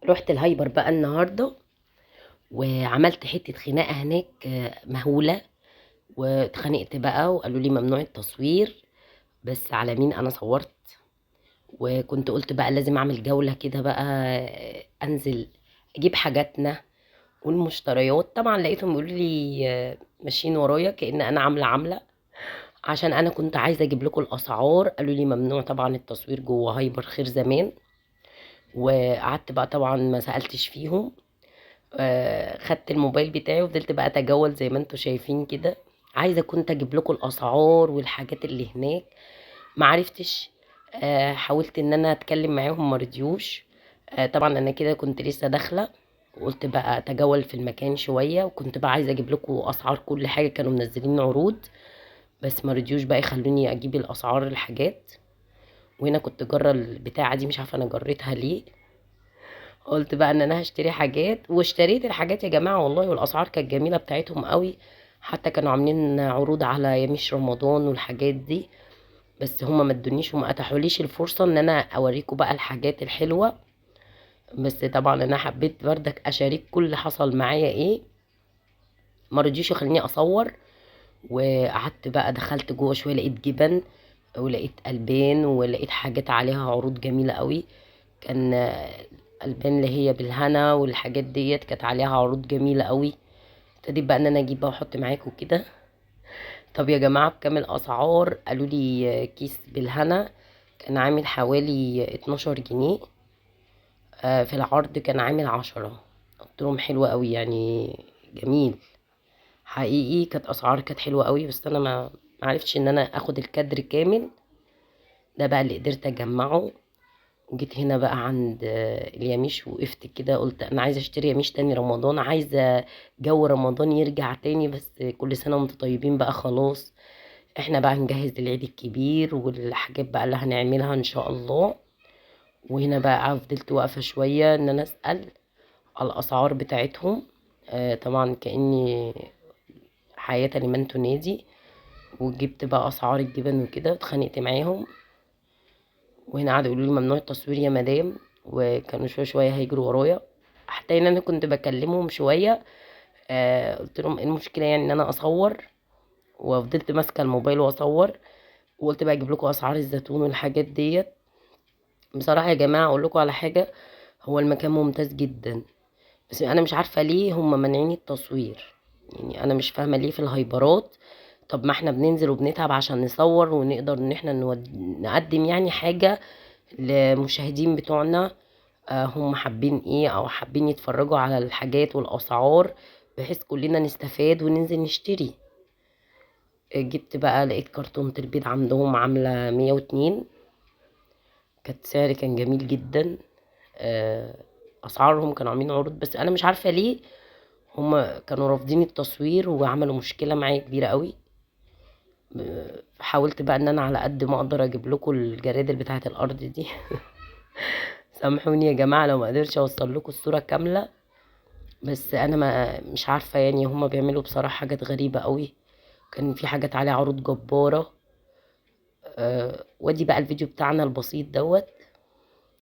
رحت الهايبر بقى النهارده، وعملت حته خناقه هناك مهوله. واتخانقت بقى وقالوا لي ممنوع التصوير، بس على مين انا صورت. وكنت قلت بقى لازم اعمل جوله كده بقى، انزل اجيب حاجاتنا والمشتريات. طبعا لقيتهم بيقولوا لي ماشيين ورايا كأن انا عامله عشان انا كنت عايزه اجيب لكم الاسعار. قالوا لي ممنوع طبعا التصوير جوه هايبر خير زمان. وقعدت بقى طبعا ما سألتش فيهم. خدت الموبايل بتاعي وفضلت بقى اتجول زي ما انتوا شايفين كده. عايزه كنت اجيب لكم الاسعار والحاجات اللي هناك، ما عرفتش. حاولت ان انا اتكلم معاهم ما رضيوش. طبعا انا كده كنت لسه داخله، وقلت بقى اتجول في المكان شويه، وكنت بقى عايزه اجيب لكم اسعار كل حاجه، كانوا منزلين عروض بس ما رضيوش بقى يخلوني اجيب الاسعار الحاجات. وهنا كنت جره البتاعه دي، مش عارفه انا جريتها ليه. قلت بقى ان انا هشتري حاجات، واشتريت الحاجات يا جماعة والله، والاسعار كانت جميلة بتاعتهم قوي. حتى كانوا عاملين عروض على يميش رمضان والحاجات دي. بس هما ما ادونيش وما اتاحوليش الفرصة ان انا اوريكم بقى الحاجات الحلوة. بس طبعا انا حبيت بردك اشارك كل اللي حصل معايا ايه. ما رضيوش يخليني اصور. وقعدت بقى دخلت جوه شوية، لقيت جبن ولقيت البان ولقيت حاجات عليها عروض جميلة قوي. كان البان اللي هي بالهنا والحاجات ديت كانت عليها عروض جميلة قوي. ابتديت بقى ان انا اجيب بقى واحط معاكم كده. طب يا جماعة بكام الاسعار؟ قالوا لي كيس بالهنا كان عامل حوالي 12 جنيه. في العرض كان عامل 10. قلت لهم حلوة قوي يعني، جميل. حقيقي كانت اسعار كانت حلوة قوي، بس انا ما عرفتش ان انا اخد الكادر كامل. ده بقى اللي قدرت اجمعه. وجيت هنا بقى عند اليميش، وقفت كده قلت انا عايزه اشتري يميش تاني رمضان، عايزه جو رمضان يرجع تاني. بس كل سنه وانتم طيبين بقى، خلاص احنا بقى نجهز للعيد الكبير والحاجات بقى اللي هنعملها ان شاء الله. وهنا بقى فضلت واقفه شويه ان انا اسال على الاسعار بتاعتهم. طبعا كاني حياه لمن تنادي. وجبت بقى اسعار الجبن وكده، اتخانقت معاهم. وهنا قعدوا يقولوا لي ممنوع التصوير يا مدام، وكانوا شويه شويه هيجروا ورايا. حتى ان انا كنت بكلمهم شويه. قلت لهم ايه المشكله يعني ان انا اصور. وفضلت ماسكه الموبايل واصور. وقلت بقى اجيب لكم اسعار الزيتون والحاجات ديت. بصراحه يا جماعه اقول لكم على حاجه، هو المكان ممتاز جدا. بس انا مش عارفه ليه هم مانعين التصوير. يعني انا مش فاهمه ليه في الهايبرات. طب ما احنا بننزل وبنتعب عشان نصور ونقدر ان احنا نقدم يعني حاجه للمشاهدين بتوعنا. هم حابين ايه او حابين يتفرجوا على الحاجات والاسعار، بحيث كلنا نستفاد وننزل نشتري. جبت بقى لقيت كرتونة البيض عندهم عاملة 102. كانت سعر كان جميل جدا. آه، اسعارهم كانوا عاملين عروض، بس انا مش عارفة ليه هم كانوا رافضين التصوير وعملوا مشكلة معايا كبيرة قوي. حاولت بقى ان انا على قد ما اقدر اجيب لكم الجرادل بتاعة الارض دي. سامحوني يا جماعة لو ما قدرتش اوصل لكم الصورة كاملة. بس انا ما مش عارفة يعني هما بيعملوا بصراحة حاجات غريبة قوي. كان في حاجات عليها عروض جبارة. وادي بقى الفيديو بتاعنا البسيط دوت.